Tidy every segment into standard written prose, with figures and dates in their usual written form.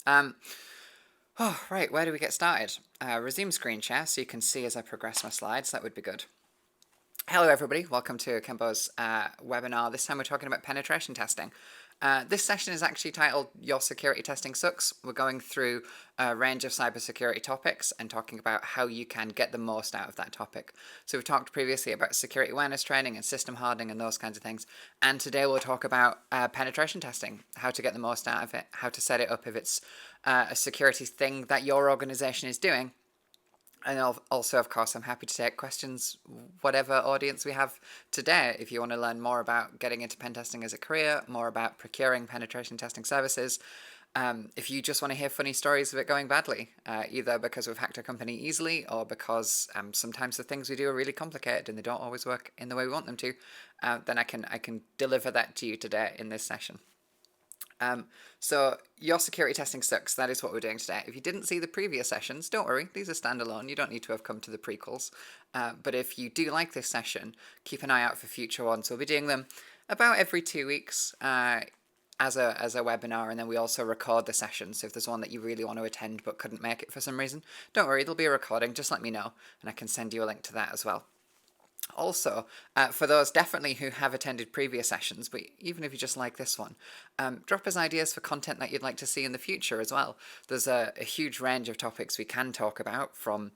Right, where do we get started? Resume screen share so you can see as I progress my slides. That would be good. Hello everybody, welcome to Akimbo's webinar. This time we're talking about penetration testing. This session is actually titled Your Security Testing Sucks. We're going through a range of cybersecurity topics and talking about how you can get the most out of that topic. So we've talked previously about security awareness training and system hardening and those kinds of things. And today we'll talk about penetration testing, how to get the most out of it, how to set it up if it's a security thing that your organization is doing. And also, of course, I'm happy to take questions, whatever audience we have today. If you want to learn more about getting into pen testing as a career, more about procuring penetration testing services, if you just want to hear funny stories of it going badly, either because we've hacked a company easily or because sometimes the things we do are really complicated and they don't always work in the way we want them to, then I can deliver that to you today in this session. So your security testing sucks. That is what we're doing today. If you didn't see the previous sessions, don't worry. These are standalone. You don't need to have come to the prequels. But if you do like this session, keep an eye out for future ones. We'll be doing them about every 2 weeks as a webinar, and then we also record the sessions. So if there's one that you really want to attend but couldn't make it for some reason, don't worry. There'll be a recording. Just let me know, and I can send you a link to that as well. Also, for those definitely who have attended previous sessions, but even if you just like this one, drop us ideas for content that you'd like to see in the future as well. There's a huge range of topics we can talk about, from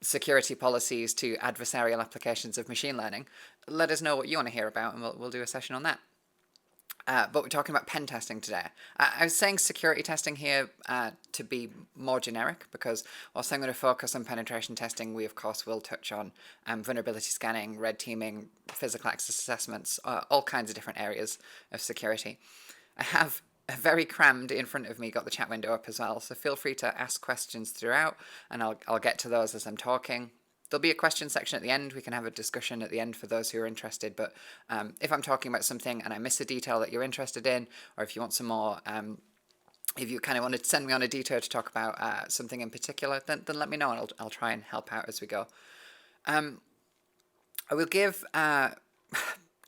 security policies to adversarial applications of machine learning. Let us know what you want to hear about, and we'll do a session on that. But we're talking about pen testing today. I was saying security testing here to be more generic, because whilst I'm going to focus on penetration testing, we of course will touch on vulnerability scanning, red teaming, physical access assessments, all kinds of different areas of security. I have very crammed in front of me, got the chat window up as well, so feel free to ask questions throughout, and I'll get to those as I'm talking. There'll be a question section at the end. We can have a discussion at the end for those who are interested. But if I'm talking about something and I miss a detail that you're interested in, or if you want some more, if you kind of want to send me on a detour to talk about something in particular, then let me know, and I'll try and help out as we go. I will give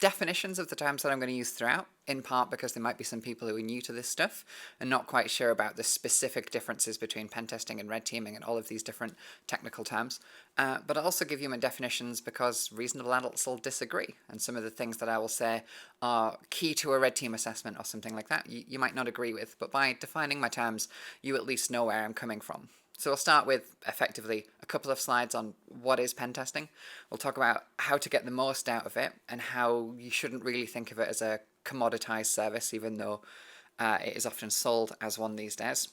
definitions of the terms that I'm going to use throughout, in part because there might be some people who are new to this stuff and not quite sure about the specific differences between pen testing and red teaming and all of these different technical terms. But I'll also give you my definitions because reasonable adults will disagree, and some of the things that I will say are key to a red team assessment or something like that you might not agree with, but by defining my terms, you at least know where I'm coming from. So we'll start with, effectively, a couple of slides on what is pen testing. We'll talk about how to get the most out of it and how you shouldn't really think of it as a commoditized service, even though it is often sold as one these days.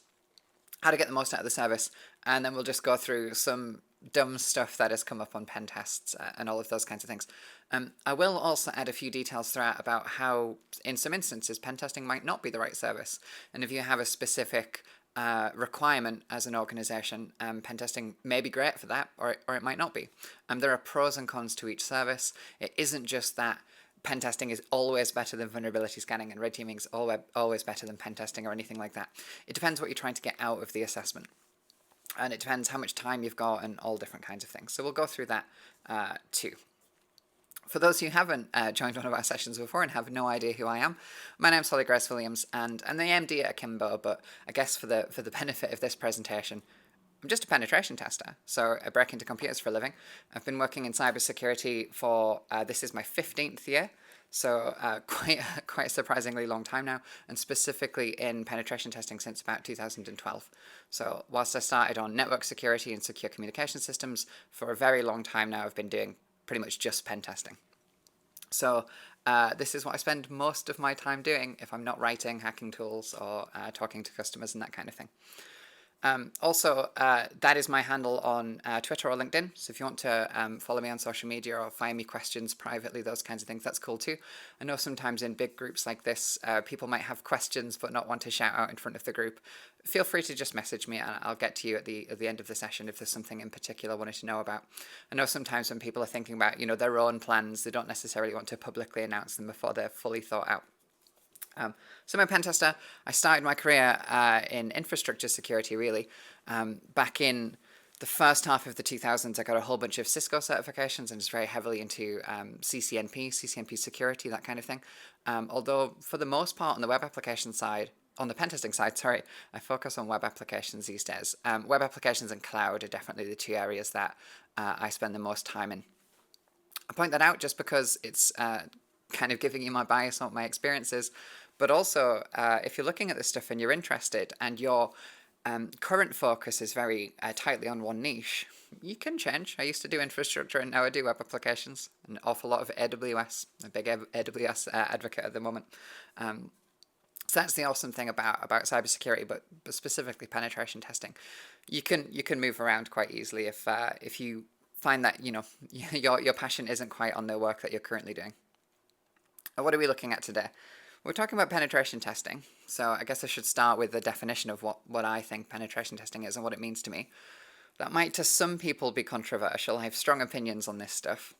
How to get the most out of the service, and then we'll just go through some dumb stuff that has come up on pen tests and all of those kinds of things. I will also add a few details throughout about how, in some instances, pen testing might not be the right service. And if you have a specific requirement as an organization, pen testing may be great for that, or it might not be. There are pros and cons to each service. It isn't just that pen testing is always better than vulnerability scanning and red teaming is always better than pen testing or anything like that. It depends what you're trying to get out of the assessment. And it depends how much time you've got and all different kinds of things. So we'll go through that too. For those who haven't joined one of our sessions before and have no idea who I am, my name's Holly Grace Williams, and I'm the MD at Akimbo, but I guess for the benefit of this presentation, I'm just a penetration tester. So I break into computers for a living. I've been working in cybersecurity for, this is my 15th year, so quite a surprisingly long time now, and specifically in penetration testing since about 2012. So whilst I started on network security and secure communication systems, for a very long time now I've been doing pretty much just pen testing. So this is what I spend most of my time doing if I'm not writing hacking tools or talking to customers and that kind of thing. Also, that is my handle on Twitter or LinkedIn. So if you want to follow me on social media or find me questions privately, those kinds of things, that's cool too. I know sometimes in big groups like this, people might have questions but not want to shout out in front of the group. Feel free to just message me and I'll get to you at the end of the session if there's something in particular I wanted to know about. I know sometimes when people are thinking about, their own plans, they don't necessarily want to publicly announce them before they're fully thought out. So I'm a pen tester. I started my career in infrastructure security, really. Back in the first half of the 2000s, I got a whole bunch of Cisco certifications and was very heavily into CCNP security, that kind of thing. Although, for the most part, on the web application side, on the pen testing side, sorry, I focus on web applications these days. Web applications and cloud are definitely the two areas that I spend the most time in. I point that out just because it's kind of giving you my bias on what my experiences, but also if you're looking at this stuff and you're interested and your current focus is very tightly on one niche, you can change. I used to do infrastructure and now I do web applications. An awful lot of AWS, a big AWS advocate at the moment. So that's the awesome thing about cybersecurity, but specifically penetration testing. You can move around quite easily if you find that your passion isn't quite on the work that you're currently doing. What are we looking at today? We're talking about penetration testing, so I guess I should start with the definition of what I think penetration testing is and what it means to me. That might to some people be controversial. I have strong opinions on this stuff.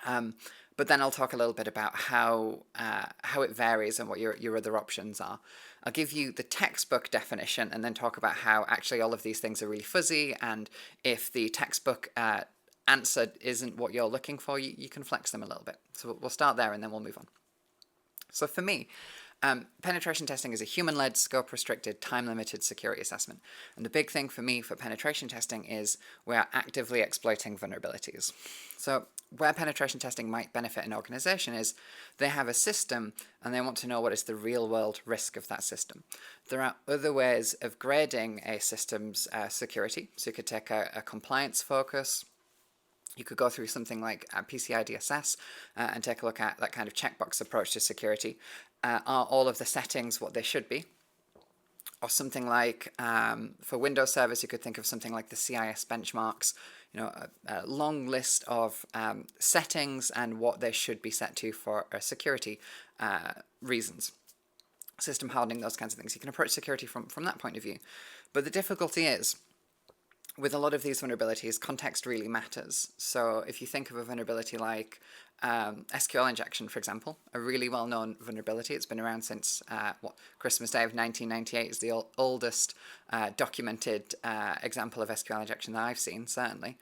But then I'll talk a little bit about how it varies and what your other options are. I'll give you the textbook definition and then talk about how actually all of these things are really fuzzy, and if the textbook answer isn't what you're looking for, you can flex them a little bit. So we'll start there and then we'll move on. So for me, penetration testing is a human-led, scope-restricted, time-limited security assessment. And the big thing for me for penetration testing is we are actively exploiting vulnerabilities. So where penetration testing might benefit an organization is they have a system and they want to know what is the real-world risk of that system. There are other ways of grading a system's security. So you could take a compliance focus. You could go through something like PCI DSS and take a look at that kind of checkbox approach to security. Are all of the settings what they should be? Or something like, for Windows servers, you could think of something like the CIS benchmarks, a long list of settings and what they should be set to for security reasons. System hardening, those kinds of things. You can approach security from that point of view. But the difficulty is, with a lot of these vulnerabilities, context really matters. So if you think of a vulnerability like SQL injection, for example, a really well-known vulnerability. It's been around since Christmas Day of 1998 is the oldest documented example of SQL injection that I've seen, certainly.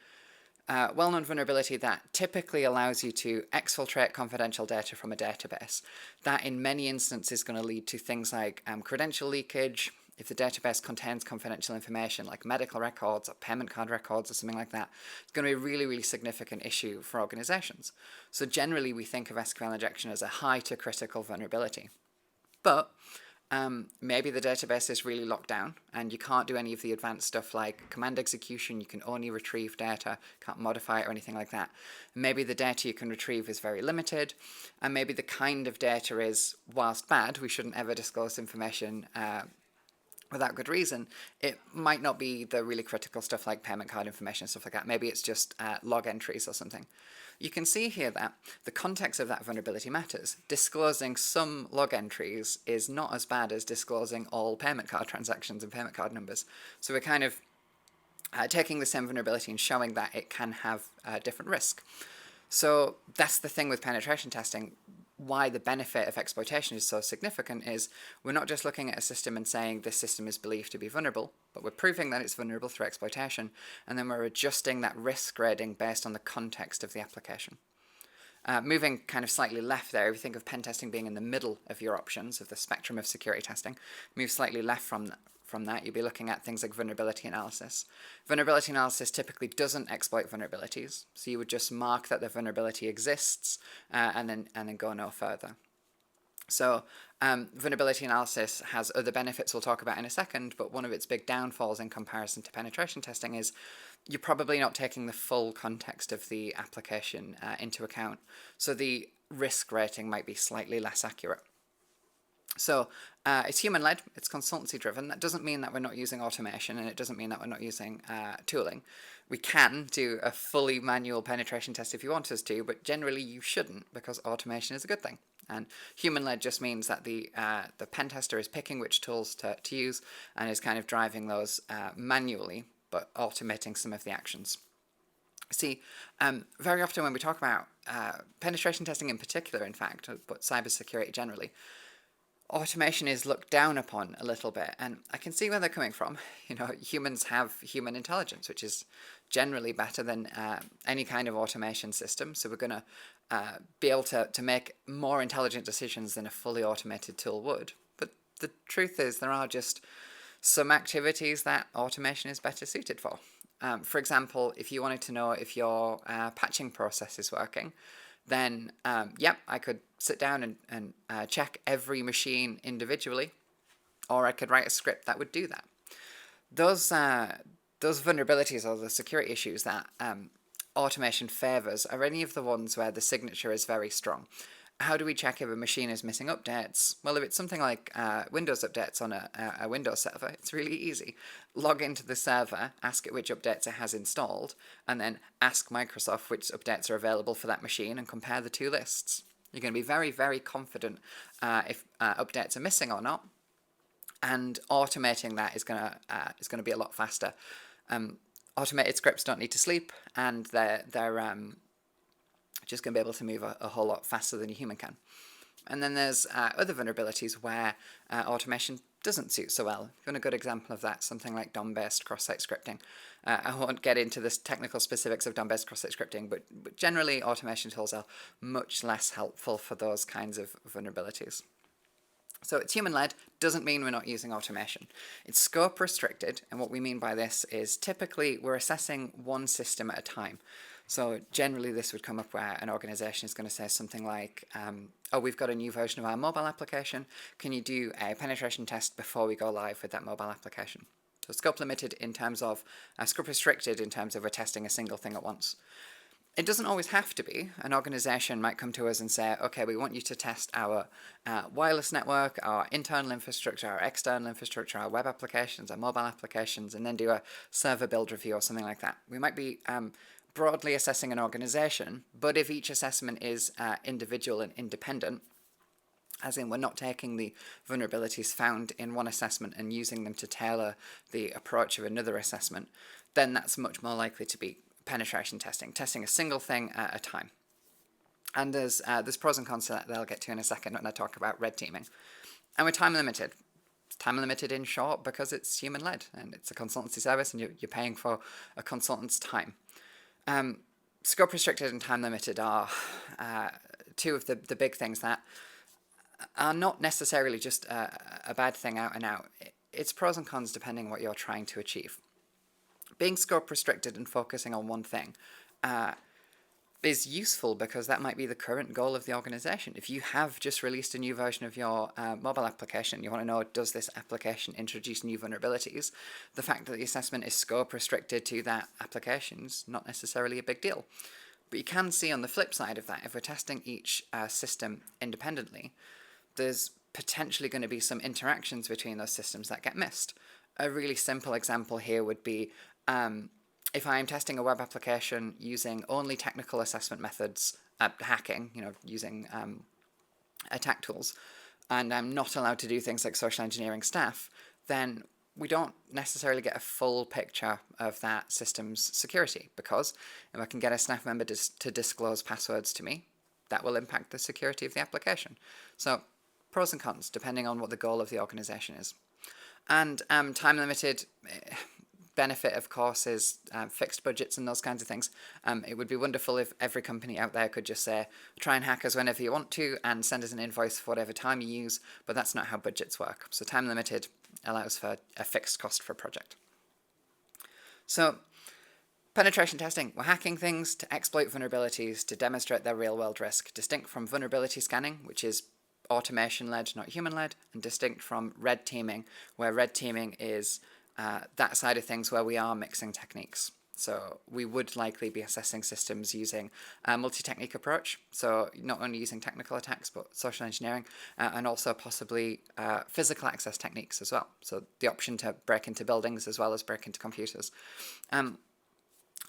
Well-known vulnerability that typically allows you to exfiltrate confidential data from a database. That in many instances is going to lead to things like credential leakage. If the database contains confidential information like medical records or payment card records or something like that, it's going to be a really, really significant issue for organizations. So generally we think of SQL injection as a high to critical vulnerability. But maybe the database is really locked down and you can't do any of the advanced stuff like command execution. You can only retrieve data, can't modify it or anything like that. Maybe the data you can retrieve is very limited, and maybe the kind of data is, whilst bad, we shouldn't ever disclose information without good reason, it might not be the really critical stuff like payment card information and stuff like that. Maybe it's just log entries or something. You can see here that the context of that vulnerability matters. Disclosing some log entries is not as bad as disclosing all payment card transactions and payment card numbers. So we're kind of taking the same vulnerability and showing that it can have different risk. So that's the thing with penetration testing. Why the benefit of exploitation is so significant is we're not just looking at a system and saying this system is believed to be vulnerable, but we're proving that it's vulnerable through exploitation, and then we're adjusting that risk grading based on the context of the application. Moving kind of slightly left there, if you think of pen testing being in the middle of your options of the spectrum of security testing, move slightly left from that, you'll be looking at things like vulnerability analysis. Vulnerability analysis typically doesn't exploit vulnerabilities, so you would just mark that the vulnerability exists and then go no further. So vulnerability analysis has other benefits we'll talk about in a second, but one of its big downfalls in comparison to penetration testing is you're probably not taking the full context of the application into account, so the risk rating might be slightly less accurate. So it's human-led, it's consultancy-driven. That doesn't mean that we're not using automation, and it doesn't mean that we're not using tooling. We can do a fully manual penetration test if you want us to, but generally you shouldn't, because automation is a good thing. And human-led just means that the pen tester is picking which tools to use and is kind of driving those manually, but automating some of the actions. See, very often when we talk about penetration testing in particular, in fact, but cybersecurity generally, automation is looked down upon a little bit, and I can see where they're coming from. Humans have human intelligence, which is generally better than any kind of automation system, so we're going to be able to make more intelligent decisions than a fully automated tool would. But the truth is there are just some activities that automation is better suited for. For example, if you wanted to know if your patching process is working, then yep, I could sit down and check every machine individually, or I could write a script that would do that. Those vulnerabilities or the security issues that automation favors are any of the ones where the signature is very strong. How do we check if a machine is missing updates? Well, if it's something like Windows updates on a Windows server, it's really easy. Log into the server, ask it which updates it has installed, and then ask Microsoft which updates are available for that machine and compare the two lists. You're going to be very, very confident if updates are missing or not, and automating that is going to be a lot faster. Automated scripts don't need to sleep, and they're just going to be able to move a whole lot faster than a human can. And then there's other vulnerabilities where automation doesn't suit so well. A good example of that, something like DOM-based cross-site scripting. I won't get into the technical specifics of DOM-based cross-site scripting, but generally automation tools are much less helpful for those kinds of vulnerabilities. So it's human-led doesn't mean we're not using automation. It's scope restricted, and what we mean by this is typically we're assessing one system at a time. So generally this would come up where an organization is going to say something like, oh, we've got a new version of our mobile application. Can you do a penetration test before we go live with that mobile application? So scope limited in terms of, scope restricted in terms of we're testing a single thing at once. It doesn't always have to be. An organization might come to us and say, okay, we want you to test our wireless network, our internal infrastructure, our external infrastructure, our web applications, our mobile applications, and then do a server build review or something like that. We might be broadly assessing an organization, but if each assessment is individual and independent, as in we're not taking the vulnerabilities found in one assessment and using them to tailor the approach of another assessment, then that's much more likely to be penetration testing a single thing at a time. And there's pros and cons to that I'll get to in a second when I talk about red teaming. And we're time limited. It's time limited in short because it's human-led and it's a consultancy service and you're paying for a consultant's time. Scope restricted and time limited are two of the big things that are not necessarily just a bad thing out and out. It's pros and cons depending on what you're trying to achieve. Being scope restricted and focusing on one thing is useful because that might be the current goal of the organization. If you have just released a new version of your mobile application, you want to know, does this application introduce new vulnerabilities? The fact that the assessment is scope restricted to that application is not necessarily a big deal. But you can see on the flip side of that, if we're testing each system independently, there's potentially going to be some interactions between those systems that get missed. A really simple example here would be if I'm testing a web application using only technical assessment methods, hacking, using attack tools, and I'm not allowed to do things like social engineering staff, then we don't necessarily get a full picture of that system's security, because if I can get a staff member to disclose passwords to me, that will impact the security of the application. So pros and cons, depending on what the goal of the organization is. And time limited, benefit, of course, is fixed budgets and those kinds of things. It would be wonderful if every company out there could just say, try and hack us whenever you want to and send us an invoice for whatever time you use, but that's not how budgets work. So time limited allows for a fixed cost for a project. So penetration testing, we're hacking things to exploit vulnerabilities to demonstrate their real-world risk, distinct from vulnerability scanning, which is automation-led, not human-led, and distinct from red teaming, where red teaming is that side of things where we are mixing techniques. So we would likely be assessing systems using a multi-technique approach, so not only using technical attacks, but social engineering, and also possibly physical access techniques as well. So the option to break into buildings as well as break into computers.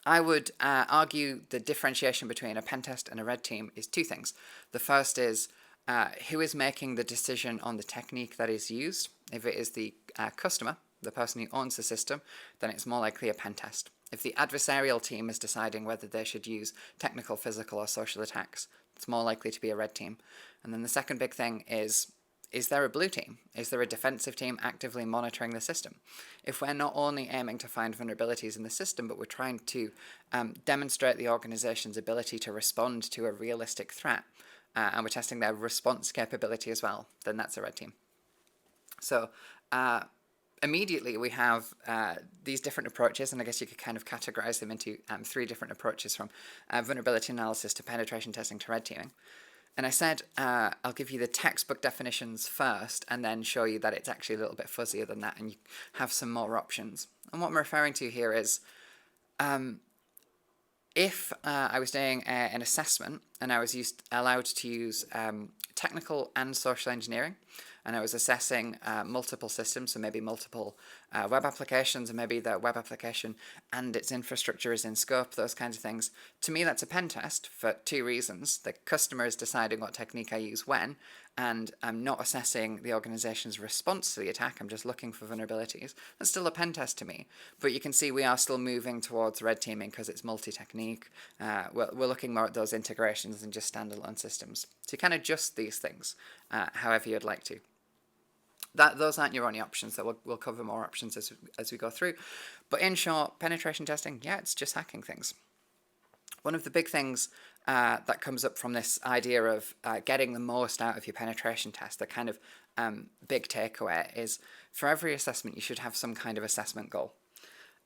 I would argue the differentiation between a pen test and a red team is two things. The first is who is making the decision on the technique that is used. If it is the customer, the person who owns the system, then it's more likely a pen test. If the adversarial team is deciding whether they should use technical, physical, or social attacks, it's more likely to be a red team. And then the second big thing is there a blue team? Is there a defensive team actively monitoring the system? If we're not only aiming to find vulnerabilities in the system, but we're trying to demonstrate the organization's ability to respond to a realistic threat, and we're testing their response capability as well, then that's a red team. So immediately we have these different approaches, and I guess you could kind of categorize them into three different approaches, from vulnerability analysis to penetration testing to red teaming. And I said I'll give you the textbook definitions first and then show you that it's actually a little bit fuzzier than that and you have some more options. And what I'm referring to here is if I was doing an assessment and I was allowed to use technical and social engineering, and I was assessing multiple systems, so maybe multiple web applications, and maybe the web application and its infrastructure is in scope, those kinds of things. To me, that's a pen test for two reasons. The customer is deciding what technique I use when, and I'm not assessing the organization's response to the attack. I'm just looking for vulnerabilities. That's still a pen test to me. But you can see we are still moving towards red teaming because it's multi-technique. We're looking more at those integrations than just standalone systems. So you can adjust these things however you'd like to. Those aren't your only options. That we'll cover more options as we go through. But in short, penetration testing, yeah, it's just hacking things. One of the big things that comes up from this idea of getting the most out of your penetration test, the kind of big takeaway, is for every assessment you should have some kind of assessment goal.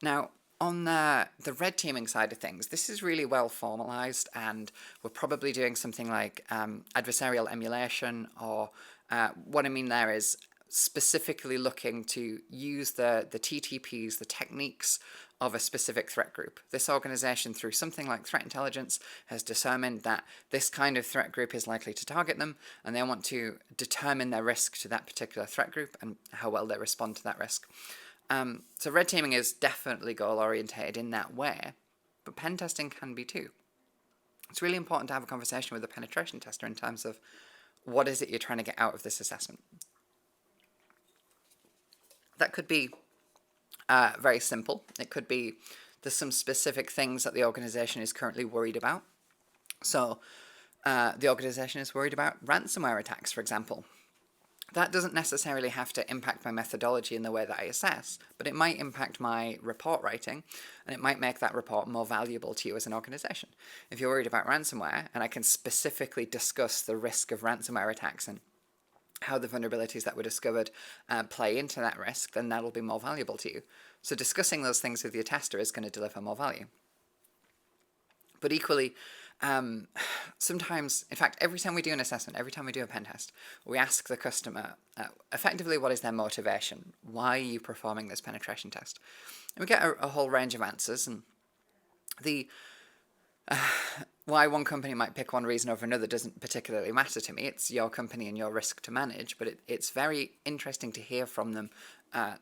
Now, on the red teaming side of things, this is really well formalized, and we're probably doing something like adversarial emulation, or what I mean there is specifically looking to use the TTPs, the techniques of a specific threat group. This organization, through something like threat intelligence, has determined that this kind of threat group is likely to target them, and they want to determine their risk to that particular threat group and how well they respond to that risk. So red teaming is definitely goal-orientated in that way, but pen testing can be too. It's really important to have a conversation with a penetration tester in terms of what is it you're trying to get out of this assessment. That could be very simple. It could be there's some specific things that the organization is currently worried about. So the organization is worried about ransomware attacks, for example. That doesn't necessarily have to impact my methodology in the way that I assess, but it might impact my report writing, and it might make that report more valuable to you as an organization. If you're worried about ransomware, and I can specifically discuss the risk of ransomware attacks and how the vulnerabilities that were discovered play into that risk, then that'll be more valuable to you. So discussing those things with your tester is going to deliver more value. But equally, sometimes, in fact, every time we do an assessment, every time we do a pen test, we ask the customer effectively what is their motivation? Why are you performing this penetration test? And we get a whole range of answers, and the why one company might pick one reason over another doesn't particularly matter to me. It's your company and your risk to manage, but it's very interesting to hear from them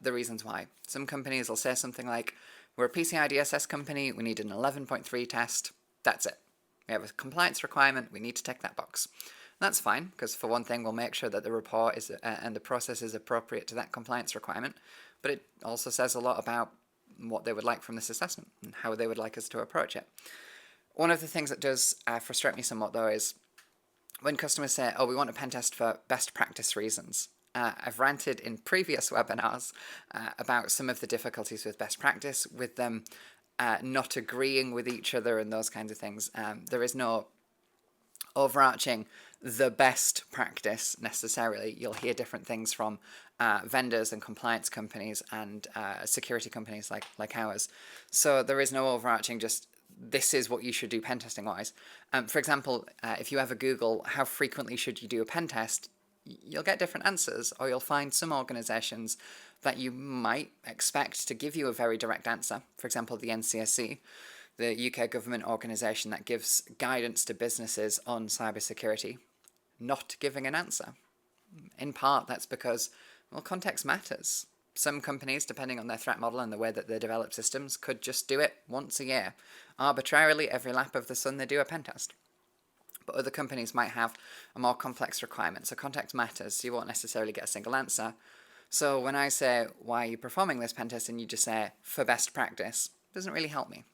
the reasons why. Some companies will say something like, we're a PCI DSS company, we need an 11.3 test, that's it. We have a compliance requirement, we need to tick that box. And that's fine, because for one thing, we'll make sure that the report is and the process is appropriate to that compliance requirement, but it also says a lot about what they would like from this assessment and how they would like us to approach it. One of the things that does frustrate me somewhat, though, is when customers say, oh, we want a pen test for best practice reasons. I've ranted in previous webinars about some of the difficulties with best practice, with them not agreeing with each other and those kinds of things. There is no overarching the best practice necessarily. You'll hear different things from vendors and compliance companies and security companies like ours. So there is no overarching just this is what you should do pen testing wise. For example, if you ever Google how frequently should you do a pen test, you'll get different answers, or you'll find some organizations that you might expect to give you a very direct answer. For example, the NCSC, the UK government organisation that gives guidance to businesses on cybersecurity, not giving an answer. In part, that's because, well, context matters. Some companies, depending on their threat model and the way that they develop systems, could just do it once a year. Arbitrarily, every lap of the sun, they do a pen test. But other companies might have a more complex requirement, so context matters, so you won't necessarily get a single answer. So when I say, why are you performing this pen test, and you just say, for best practice, it doesn't really help me.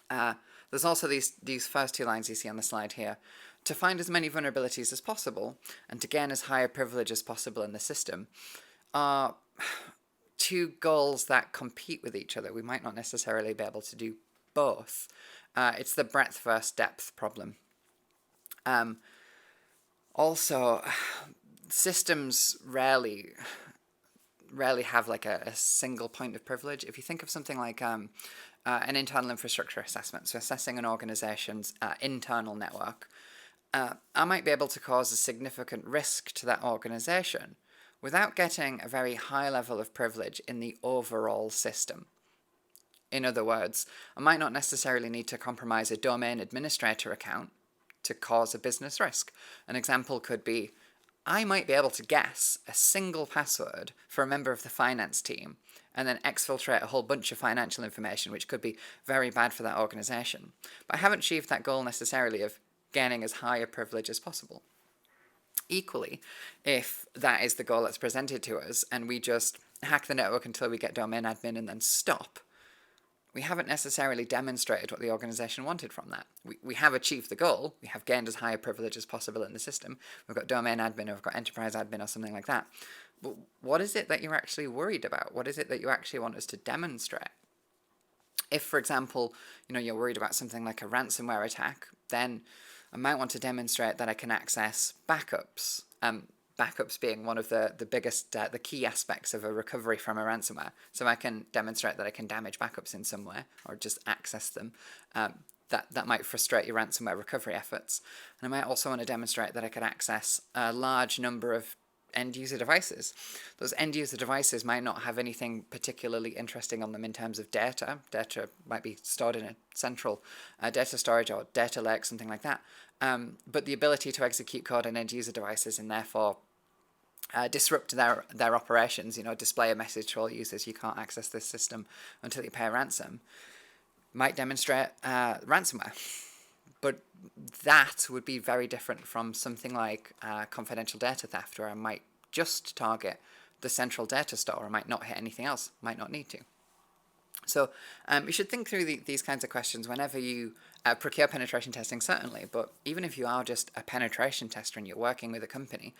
There's also these first two lines you see on the slide here. To find as many vulnerabilities as possible, and to gain as high a privilege as possible in the system, are two goals that compete with each other. We might not necessarily be able to do both. It's the breadth versus depth problem. Also, systems rarely have like a single point of privilege. If you think of something like an internal infrastructure assessment, so assessing an organization's internal network, I might be able to cause a significant risk to that organization without getting a very high level of privilege in the overall system. In other words, I might not necessarily need to compromise a domain administrator account to cause a business risk. An example could be, I might be able to guess a single password for a member of the finance team and then exfiltrate a whole bunch of financial information, which could be very bad for that organization. But I haven't achieved that goal necessarily of gaining as high a privilege as possible. Equally, if that is the goal that's presented to us and we just hack the network until we get domain admin and then stop, we haven't necessarily demonstrated what the organization wanted from that. We have achieved the goal. We have gained as high a privilege as possible in the system. We've got domain admin or we've got enterprise admin or something like that. But what is it that you're actually worried about? What is it that you actually want us to demonstrate? If, for example, you're worried about something like a ransomware attack, then I might want to demonstrate that I can access backups. Backups being one of the biggest, the key aspects of a recovery from a ransomware. So I can demonstrate that I can damage backups in some way or just access them. That might frustrate your ransomware recovery efforts. And I might also want to demonstrate that I could access a large number of end-user devices. Those end-user devices might not have anything particularly interesting on them in terms of data. Data might be stored in a central data storage or data lake, something like that. But the ability to execute code on end-user devices and therefore disrupt their operations, display a message to all users, you can't access this system until you pay a ransom, might demonstrate ransomware. But that would be very different from something like confidential data theft, where I might just target the central data store. I might not hit anything else, might not need to. So you should think through these kinds of questions whenever you procure penetration testing, certainly, but even if you are just a penetration tester and you're working with a company,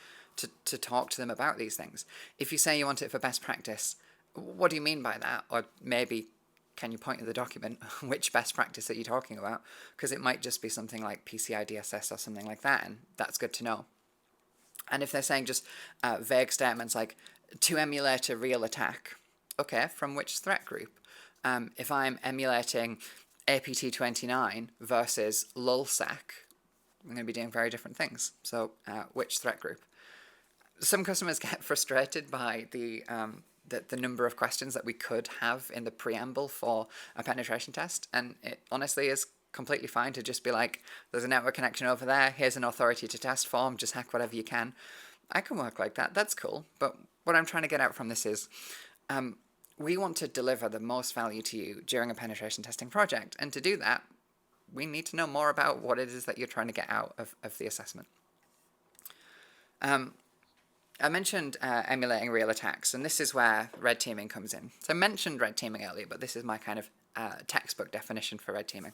to talk to them about these things. If you say you want it for best practice, what do you mean by that? Or maybe can you point to the document which best practice are you talking about? Because it might just be something like PCI DSS or something like that, and that's good to know. And if they're saying just vague statements like, to emulate a real attack, okay, from which threat group? If I'm emulating APT29 versus lulsec, I'm going to be doing very different things. So which threat group? Some customers get frustrated by the number of questions that we could have in the preamble for a penetration test, and it honestly is completely fine to just be like, there's a network connection over there, here's an authority to test form, just hack whatever you can. I can work like that, that's cool, but what I'm trying to get out from this is we want to deliver the most value to you during a penetration testing project, and to do that, we need to know more about what it is that you're trying to get out of the assessment. I mentioned emulating real attacks, and this is where red teaming comes in. So I mentioned red teaming earlier, but this is my kind of textbook definition for red teaming.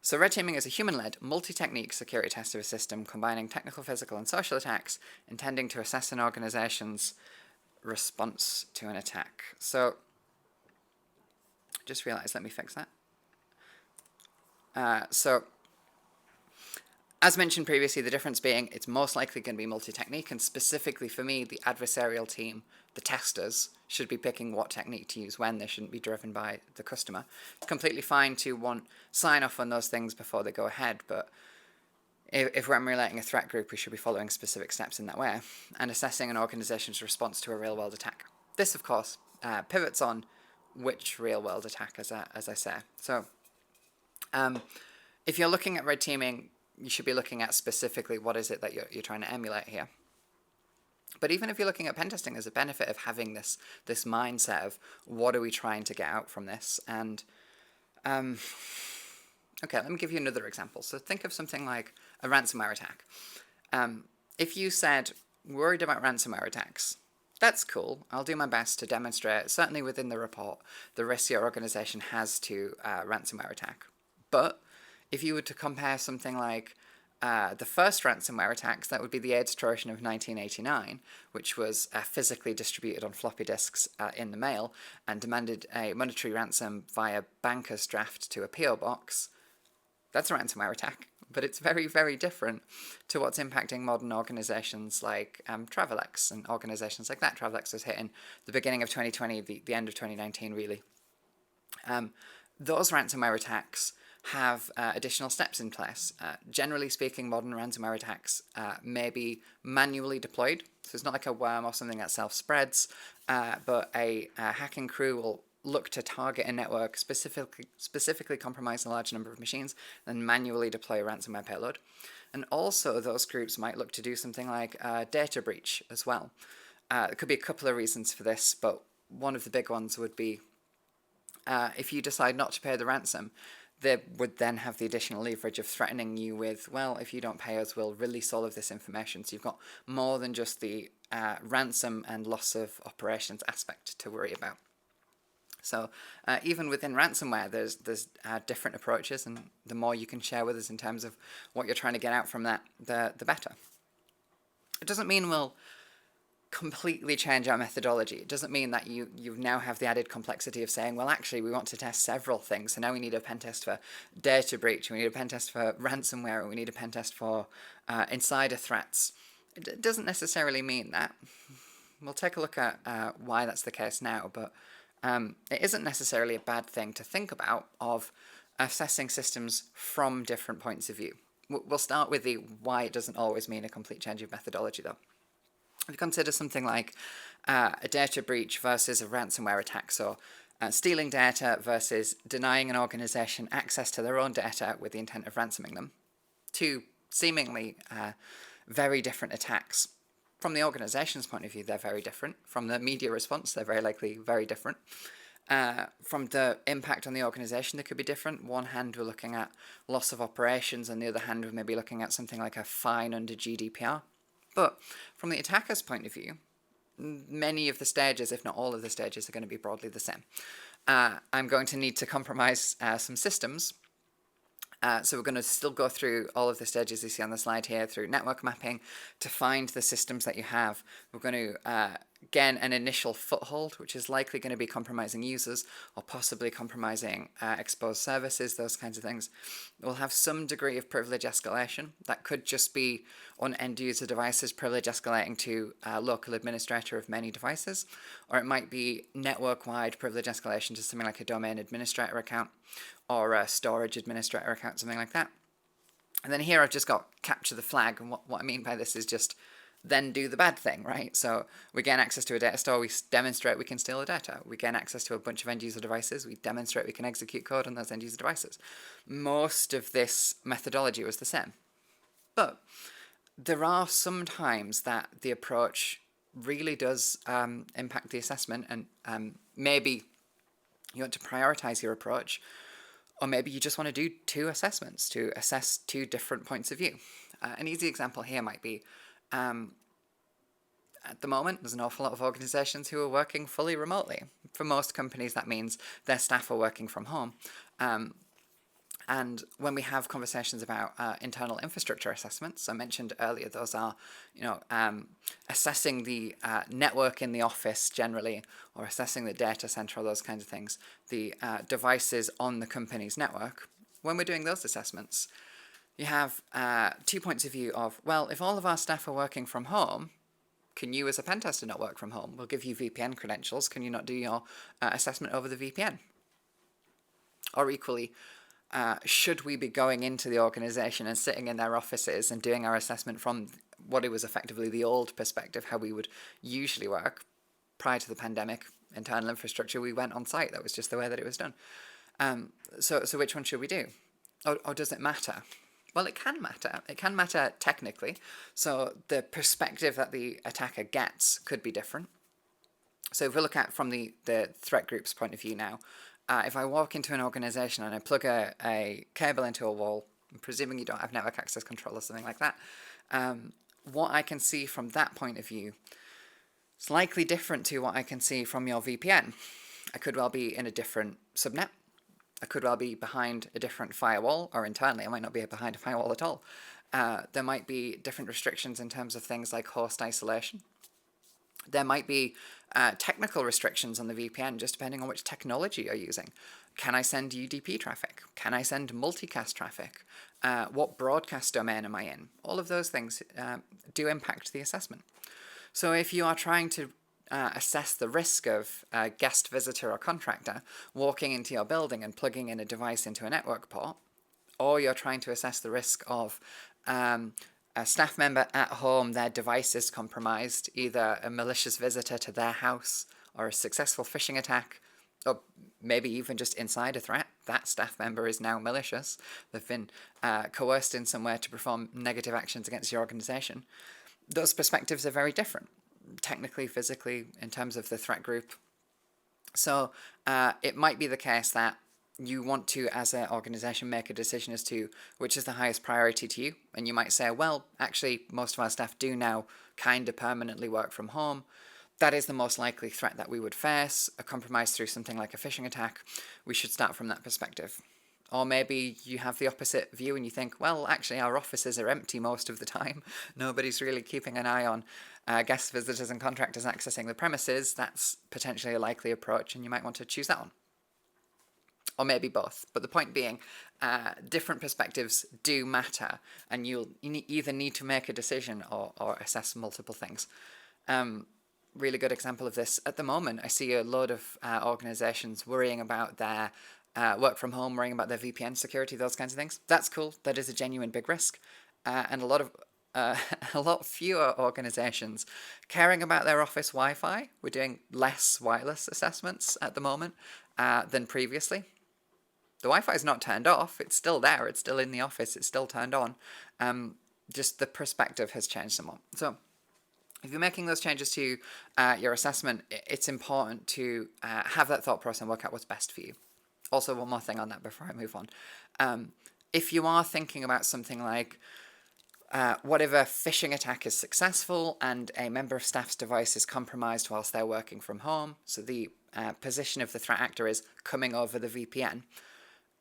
So red teaming is a human-led, multi-technique security test of a system combining technical, physical, and social attacks, intending to assess an organization's response to an attack. So just realized, let me fix that. So as mentioned previously, the difference being it's most likely going to be multi-technique, and specifically for me, the adversarial team, the testers, should be picking what technique to use when. They shouldn't be driven by the customer. It's completely fine to want sign-off on those things before they go ahead, but if we're emulating a threat group, we should be following specific steps in that way, and assessing an organization's response to a real-world attack. This, of course, pivots on which real-world attack, as I say. So if you're looking at red teaming, you should be looking at specifically what is it that you're trying to emulate here. But even if you're looking at pen testing, there's a benefit of having this mindset of what are we trying to get out from this. And okay, let me give you another example. So think of something like a ransomware attack. If you said, worried about ransomware attacks, that's cool. I'll do my best to demonstrate, certainly within the report, the risk your organization has to ransomware attack. But if you were to compare something like the first ransomware attacks, that would be the AIDS Trojan of 1989, which was physically distributed on floppy disks in the mail and demanded a monetary ransom via banker's draft to a PO box. That's a ransomware attack. but it's very, very different to what's impacting modern organizations like Travelex and organizations like that. Travelex was hit in the beginning of 2020, the end of 2019, really. Those ransomware attacks have additional steps in place. Generally speaking, modern ransomware attacks may be manually deployed. So it's not like a worm or something that self-spreads, but a hacking crew will look to target a network, specifically compromise a large number of machines, and manually deploy a ransomware payload. And also those groups might look to do something like data breach as well. There could be a couple of reasons for this, but one of the big ones would be if you decide not to pay the ransom, they would then have the additional leverage of threatening you with, well, if you don't pay us, we'll release all of this information. So you've got more than just the ransom and loss of operations aspect to worry about. So even within ransomware, there's different approaches, and the more you can share with us in terms of what you're trying to get out from that, the better. It doesn't mean we'll completely change our methodology. It doesn't mean that you now have the added complexity of saying, well, actually, we want to test several things. So now we need a pen test for data breach, we need a pen test for ransomware, and we need a pen test for insider threats. It doesn't necessarily mean that. We'll take a look at why that's the case now, but it isn't necessarily a bad thing to think about of assessing systems from different points of view. We'll start with the why it doesn't always mean a complete change of methodology, though. If you consider something like a data breach versus a ransomware attack, so stealing data versus denying an organization access to their own data with the intent of ransoming them, two seemingly very different attacks. From the organization's point of view, they're very different. From the media response, they're very likely very different. From the impact on the organization, they could be different. One hand, we're looking at loss of operations, and the other hand, we're maybe looking at something like a fine under GDPR. But from the attacker's point of view, many of the stages, if not all of the stages, are going to be broadly the same. I'm going to need to compromise some systems. So we're going to still go through all of the stages you see on the slide here through network mapping to find the systems that you have. We're going to gain an initial foothold, which is likely going to be compromising users or possibly compromising exposed services, those kinds of things. We'll have some degree of privilege escalation. That could just be on end user devices, privilege escalating to a local administrator of many devices, or it might be network-wide privilege escalation to something like a domain administrator account or a storage administrator account, something like that. And then here I've just got capture the flag, and what I mean by this is just then do the bad thing, right? So we gain access to a data store, we demonstrate we can steal the data. We gain access to a bunch of end-user devices, we demonstrate we can execute code on those end-user devices. Most of this methodology was the same. But there are some times that the approach really does impact the assessment, and maybe you want to prioritize your approach, or maybe you just want to do two assessments to assess two different points of view. An easy example here might be, at the moment, there's an awful lot of organizations who are working fully remotely. For most companies, that means their staff are working from home. And when we have conversations about internal infrastructure assessments, I mentioned earlier, those are, assessing the network in the office generally, or assessing the data center, or those kinds of things, the devices on the company's network. When we're doing those assessments, you have 2 points of view of, well, if all of our staff are working from home, can you as a pen tester not work from home? We'll give you VPN credentials. Can you not do your assessment over the VPN? Or equally, should we be going into the organization and sitting in their offices and doing our assessment from what it was effectively the old perspective, how we would usually work prior to the pandemic? Internal infrastructure, we went on site. That was just the way that it was done. So which one should we do? Or does it matter? Well, it can matter. It can matter technically. So the perspective that the attacker gets could be different. So if we look at from the threat group's point of view now, if I walk into an organization and I plug a cable into a wall, presuming you don't have network access control or something like that, what I can see from that point of view is likely different to what I can see from your VPN. I could well be in a different subnet. I could well be behind a different firewall, or internally I might not be behind a firewall at all. There might be different restrictions in terms of things like host isolation. There might be technical restrictions on the VPN, just depending on which technology you're using. Can I send UDP traffic? Can I send multicast traffic? What broadcast domain am I in? All of those things do impact the assessment. So if you are trying to assess the risk of a guest visitor or contractor walking into your building and plugging in a device into a network port, or you're trying to assess the risk of a staff member at home, their device is compromised, either a malicious visitor to their house or a successful phishing attack, or maybe even just inside a threat. That staff member is now malicious. They've been coerced in some way to perform negative actions against your organization. Those perspectives are very different, technically, physically, in terms of the threat group. So it might be the case that you want to, as an organization, make a decision as to which is the highest priority to you. And you might say, well, actually, most of our staff do now kind of permanently work from home. That is the most likely threat that we would face, a compromise through something like a phishing attack. We should start from that perspective. Or maybe you have the opposite view and you think, well, actually, our offices are empty most of the time. Nobody's really keeping an eye on guest visitors and contractors accessing the premises. That's potentially a likely approach, and you might want to choose that one. Or maybe both. But the point being, different perspectives do matter, and you either need to make a decision or assess multiple things. Really good example of this at the moment. I see a load of organizations worrying about their work from home, worrying about their VPN security, those kinds of things. That's cool. That is a genuine big risk. And a lot fewer organizations caring about their office Wi-Fi. We're doing less wireless assessments at the moment than previously. The Wi-Fi is not turned off. It's still there. It's still in the office. It's still turned on. Just the perspective has changed somewhat. So if you're making those changes to your assessment, it's important to have that thought process and work out what's best for you. Also, one more thing on that before I move on. If you are thinking about something like, what if a phishing attack is successful and a member of staff's device is compromised whilst they're working from home? So the position of the threat actor is coming over the VPN.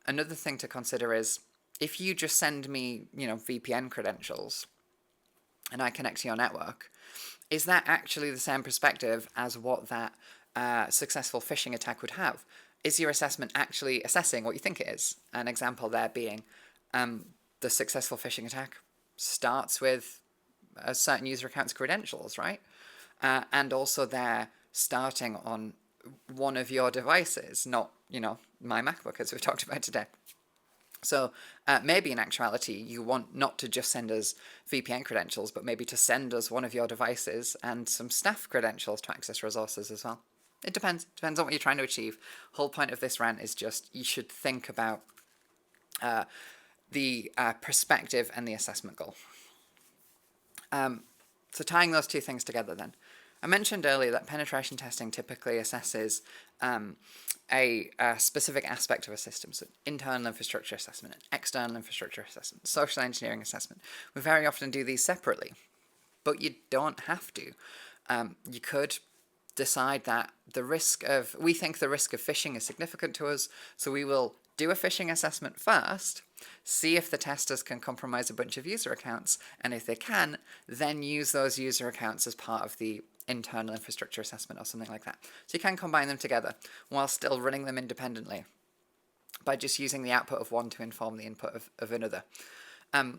Another thing to consider is, if you just send me, VPN credentials and I connect to your network, is that actually the same perspective as what that successful phishing attack would have? Is your assessment actually assessing what you think it is? An example there being the successful phishing attack starts with a certain user account's credentials, right? And also they're starting on one of your devices, not, my MacBook, as we've talked about today. So maybe in actuality, you want not to just send us VPN credentials, but maybe to send us one of your devices and some staff credentials to access resources as well. It depends. Depends on what you're trying to achieve. Whole point of this rant is just you should think about the perspective and the assessment goal. So tying those two things together then. I mentioned earlier that penetration testing typically assesses a specific aspect of a system, so internal infrastructure assessment, external infrastructure assessment, social engineering assessment. We very often do these separately, but you don't have to. You could decide that we think the risk of phishing is significant to us, so we will do a phishing assessment first, see if the testers can compromise a bunch of user accounts, and if they can, then use those user accounts as part of the internal infrastructure assessment or something like that. So you can combine them together while still running them independently by just using the output of one to inform the input of another.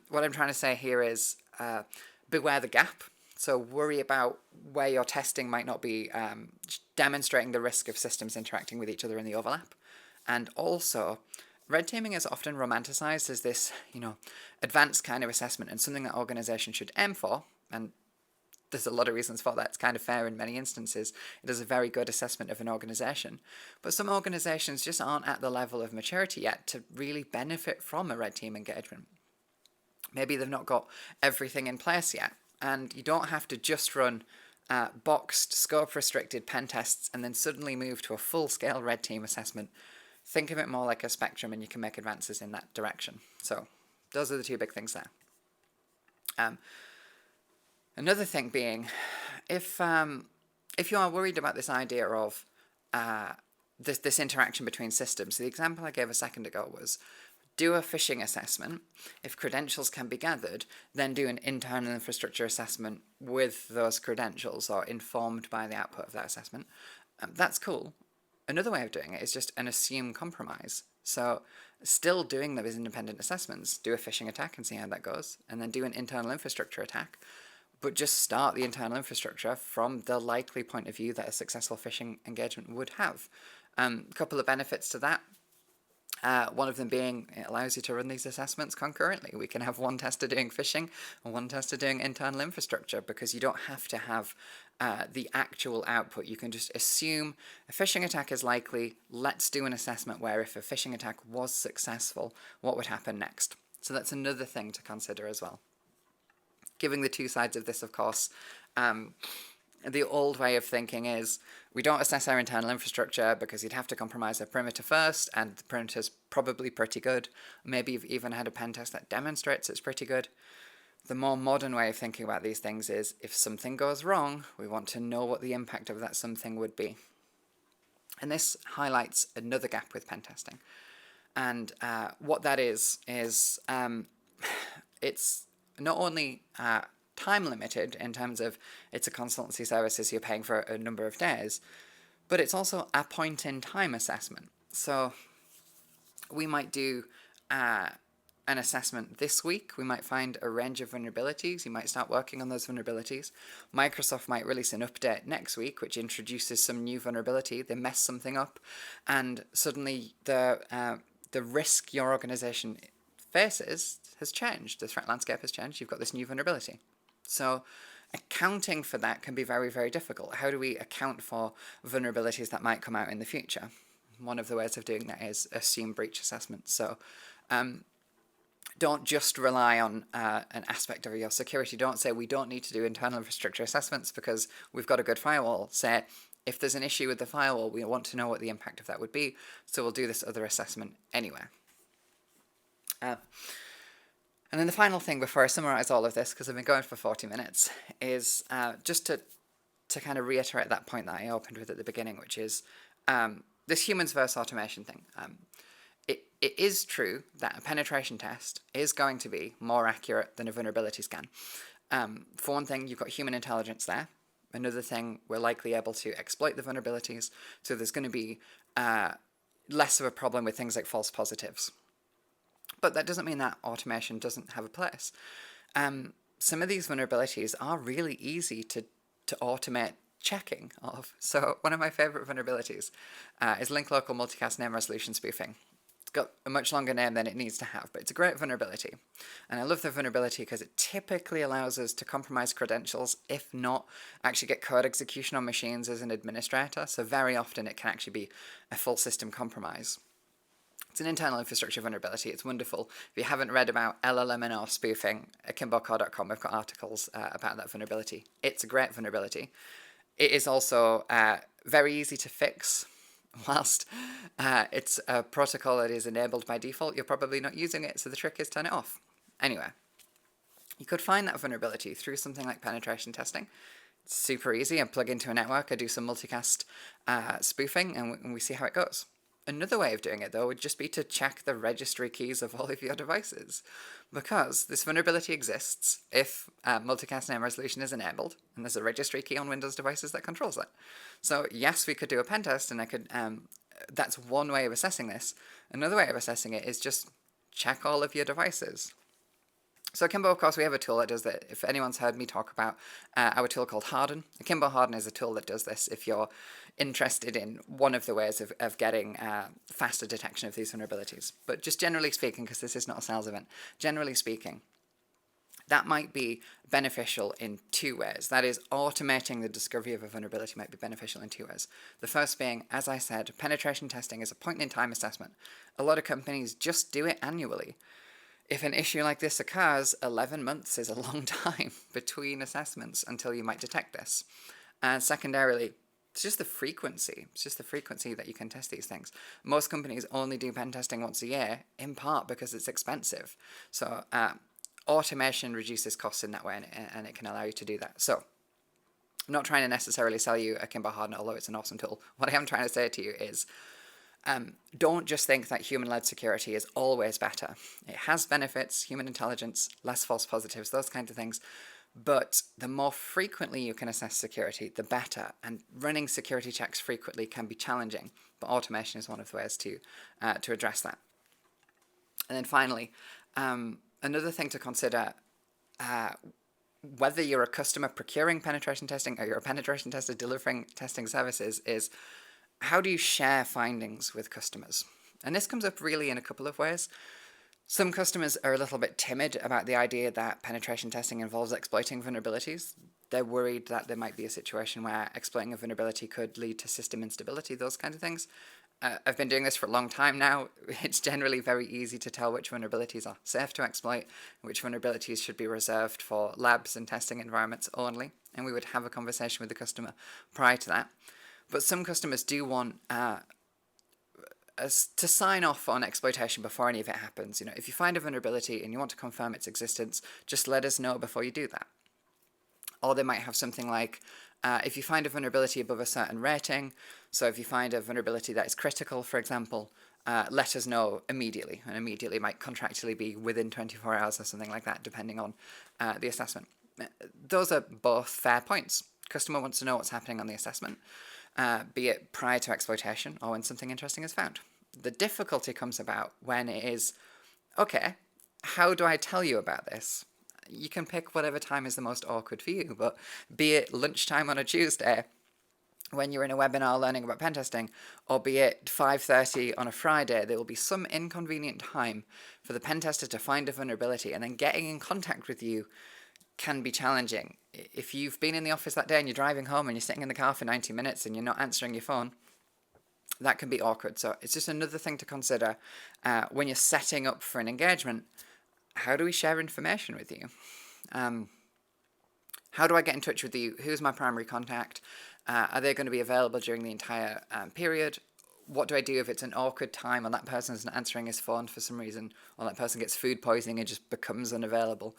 What I'm trying to say here is beware the gap. So worry about where your testing might not be demonstrating the risk of systems interacting with each other in the overlap. And also, red teaming is often romanticized as this, advanced kind of assessment and something that organizations should aim for. And there's a lot of reasons for that. It's kind of fair in many instances. It is a very good assessment of an organization. But some organizations just aren't at the level of maturity yet to really benefit from a red team engagement. Maybe they've not got everything in place yet. And you don't have to just run boxed, scope-restricted pen tests and then suddenly move to a full-scale red team assessment. Think of it more like a spectrum, and you can make advances in that direction. So those are the two big things there. Another thing being, if you are worried about this idea of this interaction between systems, the example I gave a second ago was, do a phishing assessment. If credentials can be gathered, then do an internal infrastructure assessment with those credentials or informed by the output of that assessment. That's cool. Another way of doing it is just an assume compromise. So still doing those independent assessments, do a phishing attack and see how that goes, and then do an internal infrastructure attack, but just start the internal infrastructure from the likely point of view that a successful phishing engagement would have. A couple of benefits to that. One of them being it allows you to run these assessments concurrently. We can have one tester doing phishing and one tester doing internal infrastructure because you don't have to have the actual output. You can just assume a phishing attack is likely. Let's do an assessment where if a phishing attack was successful, what would happen next? So that's another thing to consider as well. Giving the two sides of this, of course, the old way of thinking is we don't assess our internal infrastructure because you'd have to compromise the perimeter first, and the perimeter's probably pretty good. Maybe you've even had a pen test that demonstrates it's pretty good. The more modern way of thinking about these things is if something goes wrong, we want to know what the impact of that something would be. And this highlights another gap with pen testing. And what that is it's not only time limited in terms of it's a consultancy services you're paying for a number of days, but it's also a point in time assessment. So we might do an assessment this week. We might find a range of vulnerabilities. You might start working on those vulnerabilities. Microsoft might release an update next week which introduces some new vulnerability. They mess something up, and suddenly the risk your organization faces has changed. The threat landscape has changed. You've got this new vulnerability. So accounting for that can be very, very difficult. How do we account for vulnerabilities that might come out in the future? One of the ways of doing that is assume breach assessment. So don't just rely on an aspect of your security. Don't say we don't need to do internal infrastructure assessments because we've got a good firewall. Say if there's an issue with the firewall, we want to know what the impact of that would be, so we'll do this other assessment anyway. And then the final thing before I summarize all of this, because I've been going for 40 minutes, is just to kind of reiterate that point that I opened with at the beginning, which is this humans versus automation thing. It is true that a penetration test is going to be more accurate than a vulnerability scan. For one thing, you've got human intelligence there. Another thing, we're likely able to exploit the vulnerabilities, so there's going to be less of a problem with things like false positives. But that doesn't mean that automation doesn't have a place. Some of these vulnerabilities are really easy to automate checking of. So one of my favorite vulnerabilities is link local multicast name resolution spoofing. It's got a much longer name than it needs to have, but it's a great vulnerability. And I love the vulnerability because it typically allows us to compromise credentials, if not actually get code execution on machines as an administrator. So very often it can actually be a full system compromise. It's an internal infrastructure vulnerability. It's wonderful. If you haven't read about LLMNO spoofing, akimbo.com, we've got articles about that vulnerability. It's a great vulnerability. It is also very easy to fix. Whilst it's a protocol that is enabled by default, you're probably not using it, so the trick is turn it off. Anyway, you could find that vulnerability through something like penetration testing. It's super easy. I plug into a network, I do some multicast spoofing, and we see how it goes. Another way of doing it, though, would just be to check the registry keys of all of your devices, because this vulnerability exists if multicast name resolution is enabled, and there's a registry key on Windows devices that controls it. So yes, we could do a pen test, and I could. That's one way of assessing this. Another way of assessing it is just check all of your devices. So Akimbo, of course, we have a tool that does that. If anyone's heard me talk about our tool called Harden, Akimbo Harden is a tool that does this if you're interested in one of the ways of getting faster detection of these vulnerabilities. But just generally speaking, because this is not a sales event, generally speaking, that might be beneficial in two ways. That is, automating the discovery of a vulnerability might be beneficial in two ways. The first being, as I said, penetration testing is a point-in-time assessment. A lot of companies just do it annually. If an issue like this occurs, 11 months is a long time between assessments until you might detect this. And secondarily, it's just the frequency. It's just the frequency that you can test these things. Most companies only do pen testing once a year, in part because it's expensive. So automation reduces costs in that way, and it can allow you to do that. So I'm not trying to necessarily sell you Akimbo Harden, although it's an awesome tool. What I am trying to say to you is Don't just think that human-led security is always better. It has benefits, human intelligence, less false positives, those kinds of things. But the more frequently you can assess security, the better. And running security checks frequently can be challenging, but automation is one of the ways to address that. And then finally, another thing to consider, whether you're a customer procuring penetration testing or you're a penetration tester delivering testing services, is how do you share findings with customers? And this comes up really in a couple of ways. Some customers are a little bit timid about the idea that penetration testing involves exploiting vulnerabilities. They're worried that there might be a situation where exploiting a vulnerability could lead to system instability, those kinds of things. I've been doing this for a long time now. It's generally very easy to tell which vulnerabilities are safe to exploit, which vulnerabilities should be reserved for labs and testing environments only, and we would have a conversation with the customer prior to that. But some customers do want us to sign off on exploitation before any of it happens. If you find a vulnerability and you want to confirm its existence, just let us know before you do that. Or they might have something like, if you find a vulnerability above a certain rating, so if you find a vulnerability that is critical, for example, let us know immediately. And immediately might contractually be within 24 hours or something like that, depending on the assessment. Those are both fair points. Customer wants to know what's happening on the assessment, be it prior to exploitation or when something interesting is found. The difficulty comes about when it is, okay, how do I tell you about this? You can pick whatever time is the most awkward for you, but be it lunchtime on a Tuesday when you're in a webinar learning about pen testing, or be it 5:30 on a Friday, there will be some inconvenient time for the pen tester to find a vulnerability, and then getting in contact with you can be challenging. If you've been in the office that day and you're driving home and you're sitting in the car for 90 minutes and you're not answering your phone, that can be awkward. So it's just another thing to consider when you're setting up for an engagement. How do we share information with you? How do I get in touch with you? Who's my primary contact? Are they going to be available during the entire period? What do I do if it's an awkward time and that person isn't answering his phone for some reason, or that person gets food poisoning and just becomes unavailable?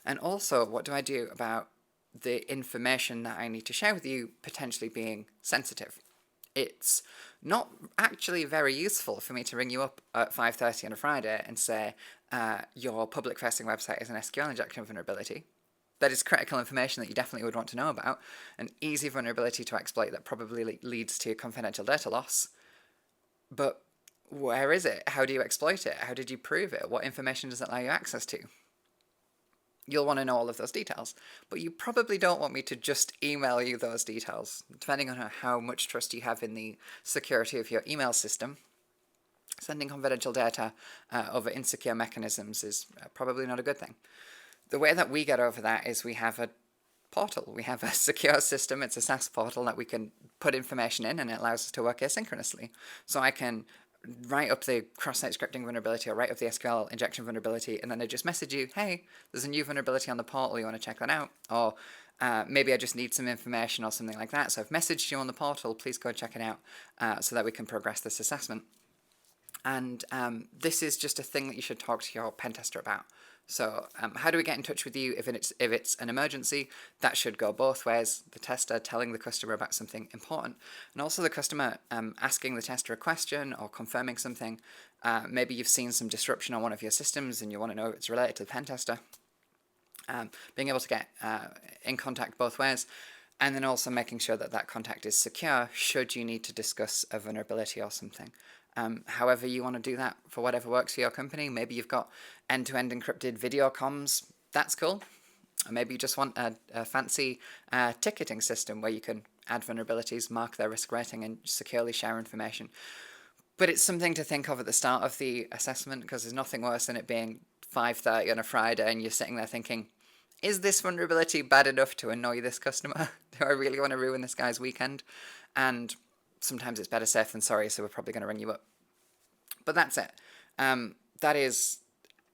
And also, what do I do about the information that I need to share with you potentially being sensitive? It's not actually very useful for me to ring you up at 5:30 on a Friday and say, your public-facing website is an SQL injection vulnerability. That is critical information that you definitely would want to know about. An easy vulnerability to exploit that probably leads to confidential data loss. But where is it? How do you exploit it? How did you prove it? What information does it allow you access to? You'll want to know all of those details, but you probably don't want me to just email you those details. Depending on how much trust you have in the security of your email system, sending confidential data over insecure mechanisms is probably not a good thing. The way that we get over that is we have a portal. We have a secure system. It's a SaaS portal that we can put information in, and it allows us to work asynchronously. So I can write up the cross-site scripting vulnerability or write up the SQL injection vulnerability, and then I just message you, hey, there's a new vulnerability on the portal, you want to check that out? Or maybe I just need some information or something like that. So I've messaged you on the portal, please go check it out so that we can progress this assessment. And this is just a thing that you should talk to your pen tester about. So how do we get in touch with you if it's an emergency? That should go both ways. The tester telling the customer about something important, and also the customer asking the tester a question or confirming something. Maybe you've seen some disruption on one of your systems and you want to know if it's related to the pen tester. Being able to get in contact both ways, and then also making sure that that contact is secure should you need to discuss a vulnerability or something. However you want to do that for whatever works for your company. Maybe you've got end-to-end encrypted video comms. That's cool. Or maybe you just want a fancy ticketing system where you can add vulnerabilities, mark their risk rating, and securely share information. But it's something to think of at the start of the assessment, because there's nothing worse than it being 5:30 on a Friday and you're sitting there thinking, is this vulnerability bad enough to annoy this customer? Do I really want to ruin this guy's weekend? And sometimes it's better safe than sorry, so we're probably going to ring you up. But that's it. That is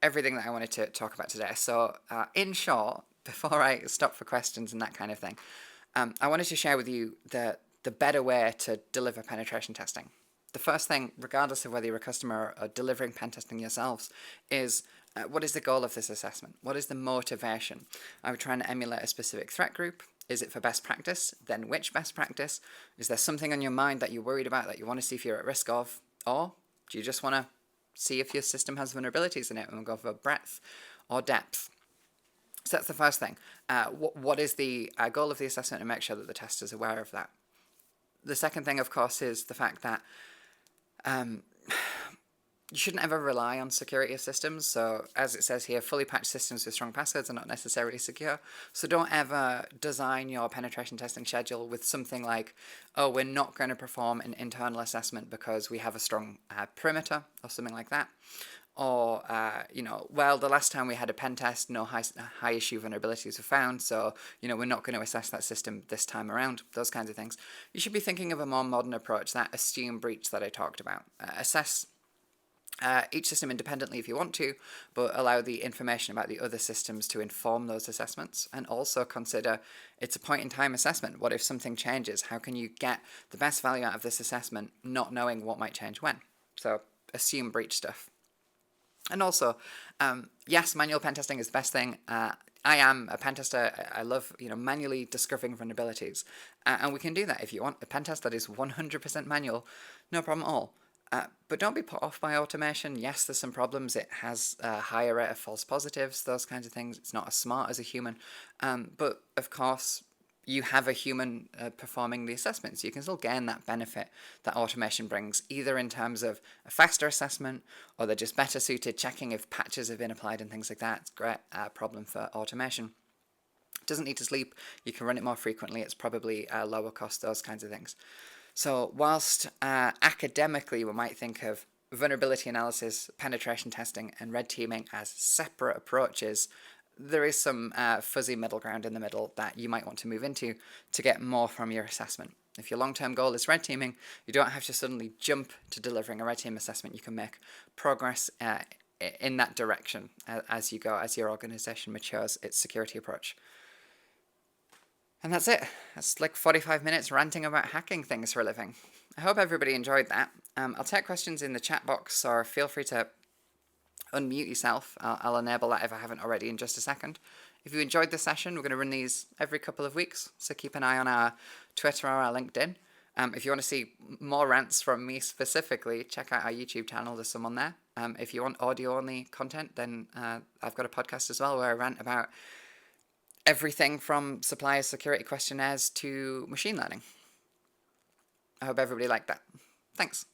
everything that I wanted to talk about today. So in short, before I stop for questions and that kind of thing, I wanted to share with you the better way to deliver penetration testing. The first thing, regardless of whether you're a customer or delivering pen testing yourselves, is what is the goal of this assessment? What is the motivation? Are we trying to emulate a specific threat group? Is it for best practice? Then which best practice? Is there something on your mind that you're worried about that you want to see if you're at risk of? Or do you just want to see if your system has vulnerabilities in it and go for breadth or depth? So that's the first thing. What is the goal of the assessment, and make sure that the tester is aware of that. The second thing, of course, is the fact that you shouldn't ever rely on security of systems. So as it says here, fully patched systems with strong passwords are not necessarily secure. So don't ever design your penetration testing schedule with something like, oh, we're not going to perform an internal assessment because we have a strong perimeter or something like that. Or, well, the last time we had a pen test, no high issue vulnerabilities were found, so, we're not going to assess that system this time around, those kinds of things. You should be thinking of a more modern approach, that assume breach that I talked about. Assess each system independently if you want to, but allow the information about the other systems to inform those assessments, and also consider it's a point-in-time assessment. What if something changes? How can you get the best value out of this assessment, not knowing what might change when? So assume breach stuff. And also, yes, manual pen testing is the best thing. I am a pen tester. I love, manually discovering vulnerabilities. And we can do that if you want a pen test that is 100% manual, no problem at all. But don't be put off by automation. Yes, there's some problems. It has a higher rate of false positives, those kinds of things. It's not as smart as a human. But, of course, you have a human performing the assessments. You can still gain that benefit that automation brings, either in terms of a faster assessment, or they're just better suited, checking if patches have been applied and things like that. It's a great problem for automation. It doesn't need to sleep. You can run it more frequently. It's probably lower cost, those kinds of things. So whilst academically we might think of vulnerability analysis, penetration testing, and red teaming as separate approaches, there is some fuzzy middle ground in the middle that you might want to move into to get more from your assessment. If your long-term goal is red teaming, you don't have to suddenly jump to delivering a red team assessment. You can make progress in that direction as you go, as your organization matures its security approach. And that's it. That's like 45 minutes ranting about hacking things for a living. I hope everybody enjoyed that. I'll take questions in the chat box, or feel free to unmute yourself. I'll enable that if I haven't already in just a second. If you enjoyed the session, we're going to run these every couple of weeks, so keep an eye on our Twitter or our LinkedIn. If you want to see more rants from me specifically, check out our YouTube channel. There's some on there. If you want audio-only content, then I've got a podcast as well where I rant about everything from supplier security questionnaires to machine learning. I hope everybody liked that. Thanks.